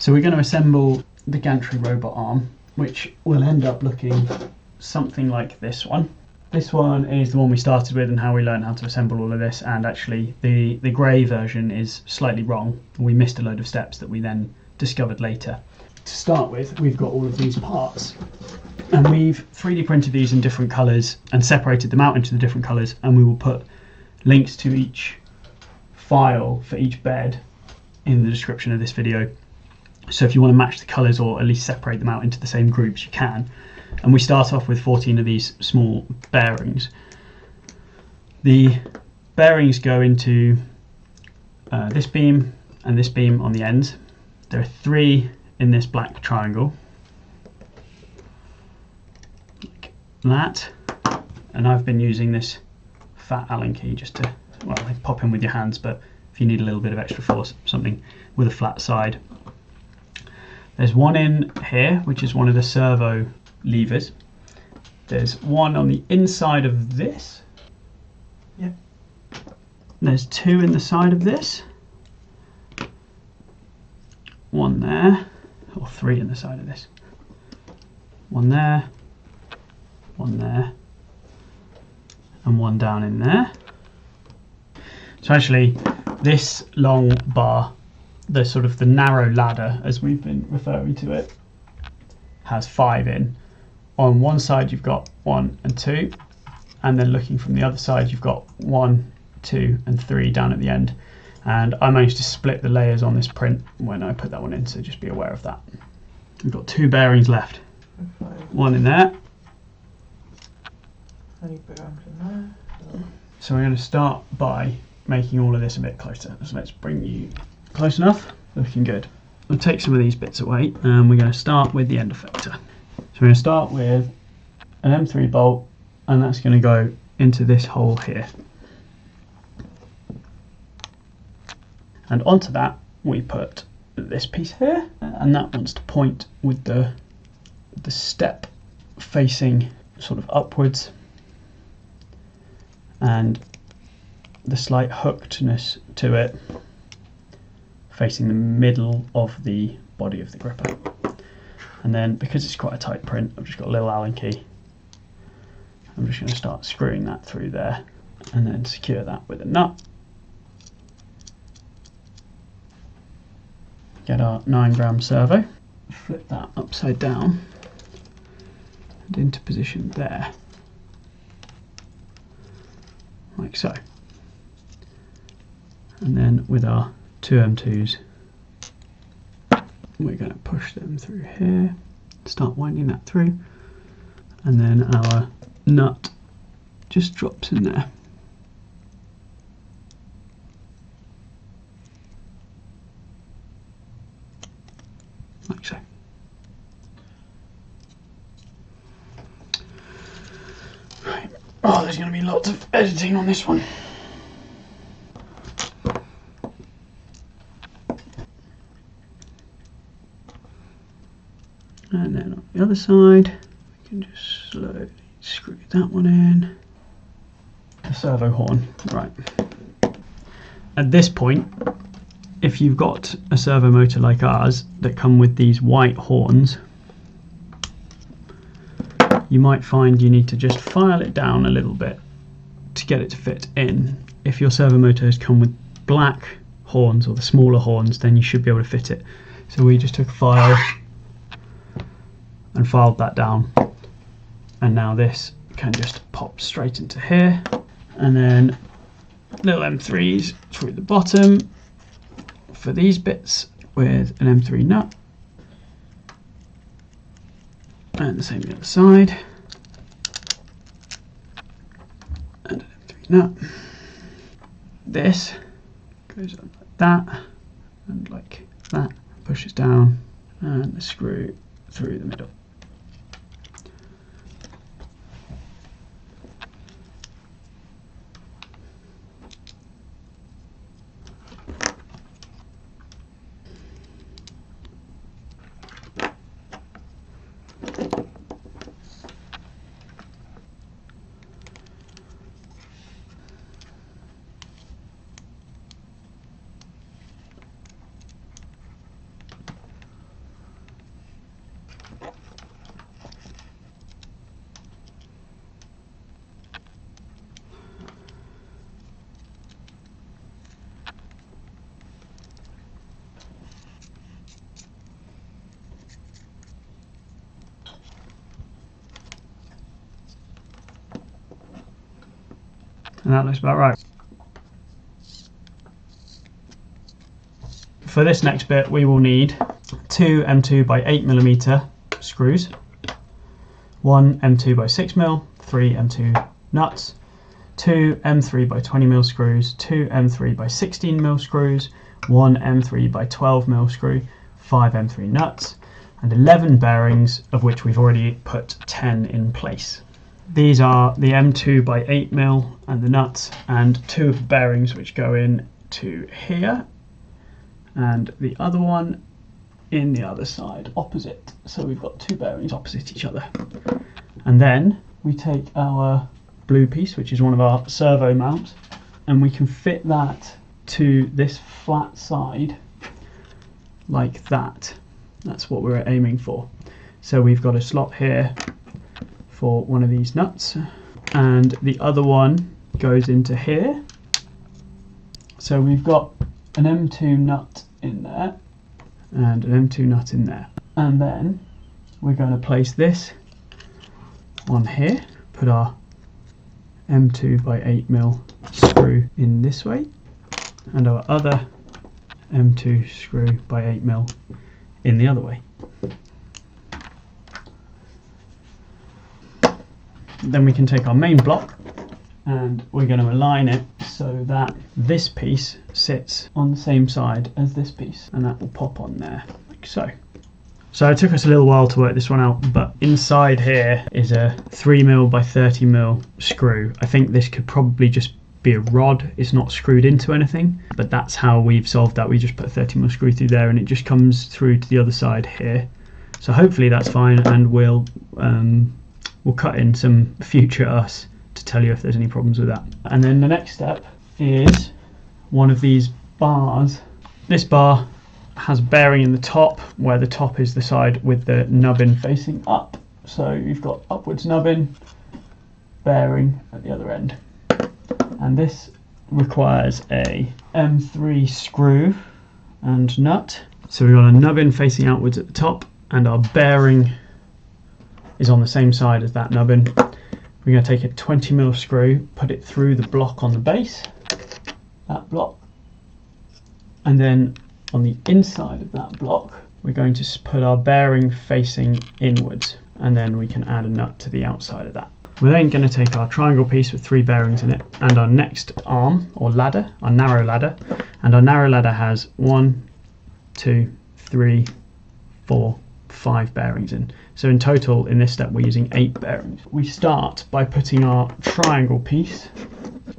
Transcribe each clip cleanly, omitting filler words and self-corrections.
So we're going to assemble the Gantry robot arm, which will end up looking something like this one. This one is the one we started with and how we learned how to assemble all of this, and actually the grey version is slightly wrong. We missed a load of steps that we then discovered later. To start with, we've got all of these parts, and we've 3D printed these in different colours and separated them out into the different colours, and we will put links to each file for each bed in the description of this video. So if you want to match the colours or at least separate them out into the same groups, you can. And we start off with 14 of these small bearings. The bearings go into this beam and this beam on the ends. There are 3 in this black triangle, like that. And I've been using this fat Allen key just to, well, pop in with your hands, but if you need a little bit of extra force, something with a flat side. There's one in here, which is one of the servo levers. There's one on the inside of this. Yep. There's 2 in the side of this. One there, or 3 in the side of this. One there, and one down in there. So actually, this long bar, the sort of the narrow ladder, as we've been referring to it, has 5 in. On one side you've got 1 and 2, and then looking from the other side you've got 1, 2 and 3 down at the end. And I managed to split the layers on this print when I put that one in, so just be aware of that. We've got 2 bearings left. One in there. So we're going to start by making all of this a bit closer. So let's bring you close enough. Looking good. We'll take some of these bits away, and we're going to start with the end effector. So we're going to start with an M3 bolt, and that's going to go into this hole here. And onto that we put this piece here, and that wants to point with the step facing sort of upwards, and the slight hookedness to it facing the middle of the body of the gripper. And then, because it's quite a tight print, I've just got a little Allen key. I'm just going to start screwing that through there and then secure that with a nut. Get our 9-gram servo, flip that upside down and into position there, like so. And then with our 2 M2s, we're going to push them through here, start winding that through, and then our nut just drops in there. Like so. Right. Oh, there's going to be lots of editing on this one. And then on the other side, we can just slowly screw that one in. The servo horn, right. At this point, if you've got a servo motor like ours that come with these white horns, you might find you need to just file it down a little bit to get it to fit in. If your servo motors come with black horns or the smaller horns, then you should be able to fit it. So we just took a file and filed that down, and now this can just pop straight into here, and then little M3s through the bottom for these bits with an M3 nut, and the same the other side, and an M3 nut. This goes on like that and like that, pushes down, and the screw through the middle. And that looks about right. For this next bit, we will need 2 M2 by 8mm screws, 1 M2 by 6mm, 3 M2 nuts, 2 M3 by 20mm screws, 2 M3 by 16mm screws, 1 M3 by 12mm screw, 5 M3 nuts, and 11 bearings, of which we've already put 10 in place. These are the M2 by 8mm and the nuts, and 2 of the bearings which go in to here, and the other one in the other side opposite. So we've got 2 bearings opposite each other. And then we take our blue piece, which is one of our servo mounts, and we can fit that to this flat side like that. That's what we're aiming for. So we've got a slot here for one of these nuts, and the other one goes into here. So we've got an M2 nut in there and an M2 nut in there, and then we're going to place this on here, put our M2 by 8mm screw in this way, and our other M2 screw by 8mm in the other way. Then we can take our main block and we're going to align it so that this piece sits on the same side as this piece, and that will pop on there like so. So it took us a little while to work this one out, but inside here is a 3mm by 30mm screw. I think this could probably just be a rod. It's not screwed into anything, but that's how we've solved that. We just put a 30mm screw through there and it just comes through to the other side here. So hopefully that's fine, and we'll cut in some future us to tell you if there's any problems with that. And then the next step is one of these bars. This bar has bearing in the top, where the top is the side with the nubbin facing up. So you've got upwards nubbin, bearing at the other end. And this requires a M3 screw and nut. So we've got a nubbin facing outwards at the top, and our bearing is on the same side as that nubbin. We're going to take a 20mm screw, put it through the block on the base, that block, and then on the inside of that block we're going to put our bearing facing inwards, and then we can add a nut to the outside of that. We're then going to take our triangle piece with 3 bearings in it and our next arm or ladder, our narrow ladder, and our narrow ladder has 1, 2, 3, 4, 5 bearings in. So in total in this step we're using 8 bearings. We start by putting our triangle piece,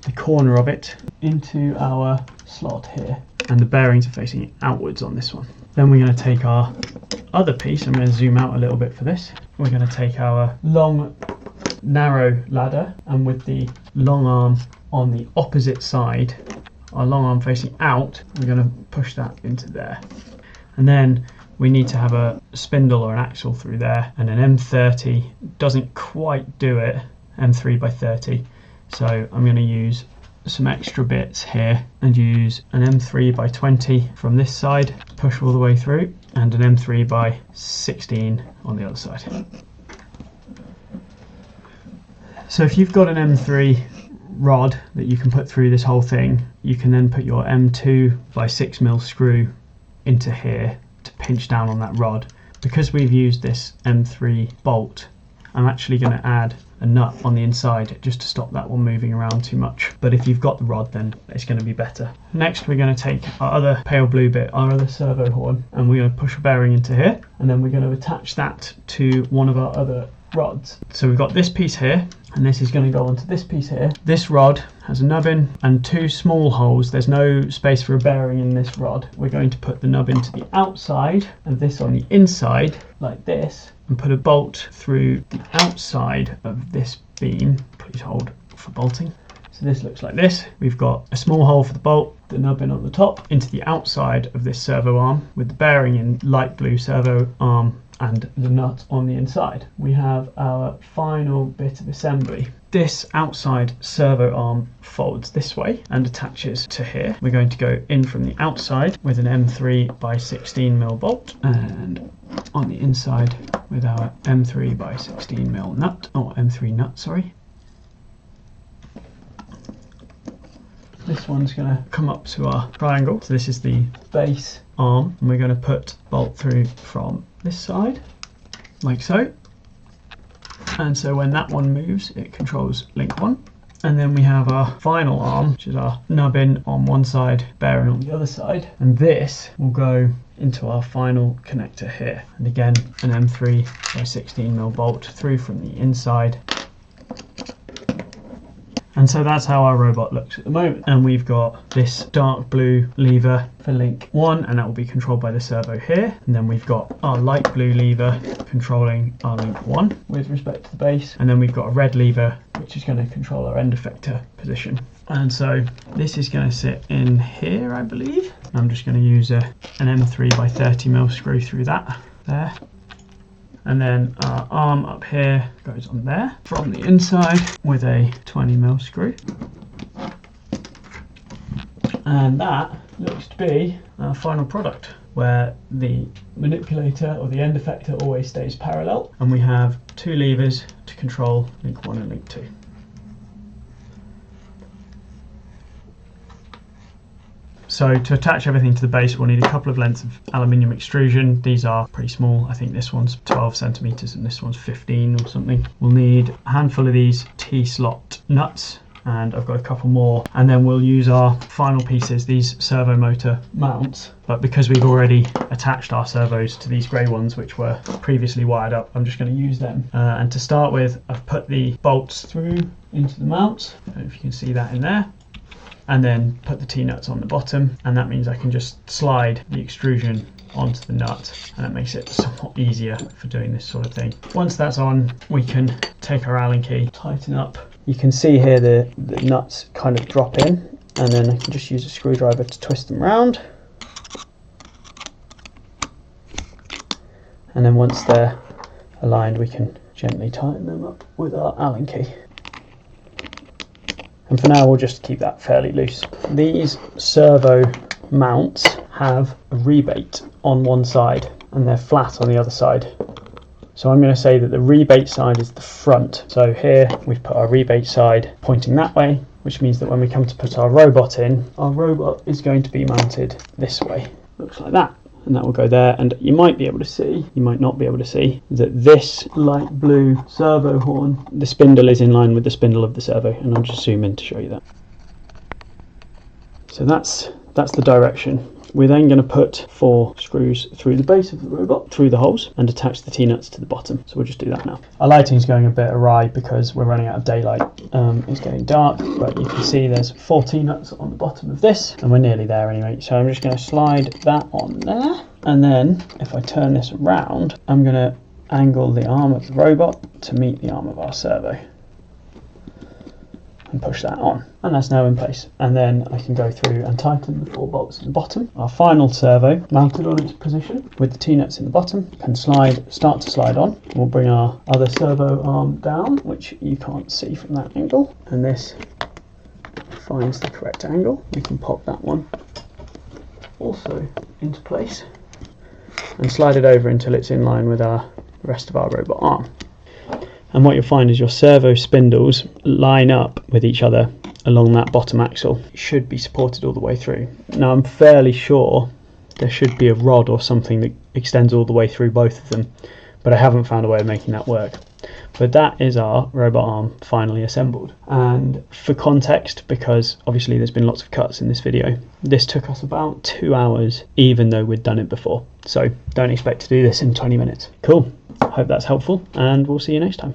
the corner of it, into our slot here, and the bearings are facing outwards on this one. Then we're going to take our other piece, I'm going to zoom out a little bit for this. We're going to take our long narrow ladder, and with the long arm on the opposite side, our long arm facing out, we're going to push that into there. And then we need to have a spindle or an axle through there, and an M30 doesn't quite do it, M3 by 30. So I'm going to use some extra bits here and use an M3 by 20 from this side, push all the way through, and an M3 by 16 on the other side. So if you've got an M3 rod that you can put through this whole thing, you can then put your M2 by 6mm screw into here to pinch down on that rod. Because we've used this M3 bolt, I'm actually going to add a nut on the inside just to stop that one moving around too much. But if you've got the rod, then it's going to be better. Next we're going to take our other pale blue bit, our other servo horn, and we're going to push a bearing into here, and then we're going to attach that to one of our other rods. So we've got this piece here, and this is going to go onto this piece here. This rod has a nubbin and 2 small holes. There's no space for a bearing in this rod. We're going to put the nubbin to the outside and this on the inside like this, and put a bolt through the outside of this beam. Please hold for bolting. So this looks like this. We've got a small hole for the bolt, the nubbin on the top, into the outside of this servo arm with the bearing in light blue servo arm and the nut on the inside. We have our final bit of assembly. This outside servo arm folds this way and attaches to here. We're going to go in from the outside with an M3 by 16mm bolt, and on the inside with our M3 by 16mm nut, or M3 nut, sorry. This one's going to come up to our triangle. So this is the base arm, and we're going to put bolt through from this side, like so. And so when that one moves, it controls link 1. And then we have our final arm, which is our nubbin on one side, bearing on the other side. And this will go into our final connector here. And again, an M3 by 16mm bolt through from the inside. And so that's how our robot looks at the moment. And we've got this dark blue lever for link 1, and that will be controlled by the servo here. And then we've got our light blue lever controlling our link 1 with respect to the base. And then we've got a red lever, which is going to control our end effector position. And so this is going to sit in here, I believe. I'm just going to use an M3 by 30mm screw through that there. And then our arm up here goes on there from the inside with a 20mm screw. And that looks to be our final product, where the manipulator or the end effector always stays parallel. And we have 2 levers to control link 1 and link 2. So to attach everything to the base, we'll need a couple of lengths of aluminium extrusion. These are pretty small. I think this one's 12 centimeters and this one's 15 or something. We'll need a handful of these T-slot nuts, and I've got a couple more. And then we'll use our final pieces, these servo motor mounts. But because we've already attached our servos to these grey ones, which were previously wired up, I'm just going to use them. And to start with, I've put the bolts through into the mounts. I don't know if you can see that in there. And then put the T-nuts on the bottom, and that means I can just slide the extrusion onto the nut, and it makes it somewhat easier for doing this sort of thing. Once that's on, we can take our Allen key, tighten up. You can see here the nuts kind of drop in, and then I can just use a screwdriver to twist them around. And then once they're aligned, we can gently tighten them up with our Allen key. And for now, we'll just keep that fairly loose. These servo mounts have a rebate on one side and they're flat on the other side. So I'm going to say that the rebate side is the front. So here we've put our rebate side pointing that way, which means that when we come to put our robot in, our robot is going to be mounted this way. Looks like that. And that will go there, and you might be able to see, you might not be able to see, that this light blue servo horn, the spindle is in line with the spindle of the servo, and I'll just zoom in to show you that. So that's the direction. We're then going to put 4 screws through the base of the robot, through the holes, and attach the T-nuts to the bottom. So we'll just do that now. Our lighting's going a bit awry because we're running out of daylight. It's getting dark, but you can see there's 4 T-nuts on the bottom of this, and we're nearly there anyway. So I'm just going to slide that on there, and then if I turn this around, I'm going to angle the arm of the robot to meet the arm of our servo. And push that on, and that's now in place. And then I can go through and tighten the 4 bolts in the bottom. Our final servo mounted on its position with the T-nuts in the bottom can start to slide on. We'll bring our other servo arm down, which you can't see from that angle, and this finds the correct angle. We can pop that one also into place and slide it over until it's in line with the rest of our robot arm. And what you'll find is your servo spindles line up with each other along that bottom axle. It should be supported all the way through. Now I'm fairly sure there should be a rod or something that extends all the way through both of them, but I haven't found a way of making that work. But that is our robot arm finally assembled. And for context, because obviously there's been lots of cuts in this video, this took us about 2 hours, even though we'd done it before. So don't expect to do this in 20 minutes. Cool. Hope that's helpful, and we'll see you next time.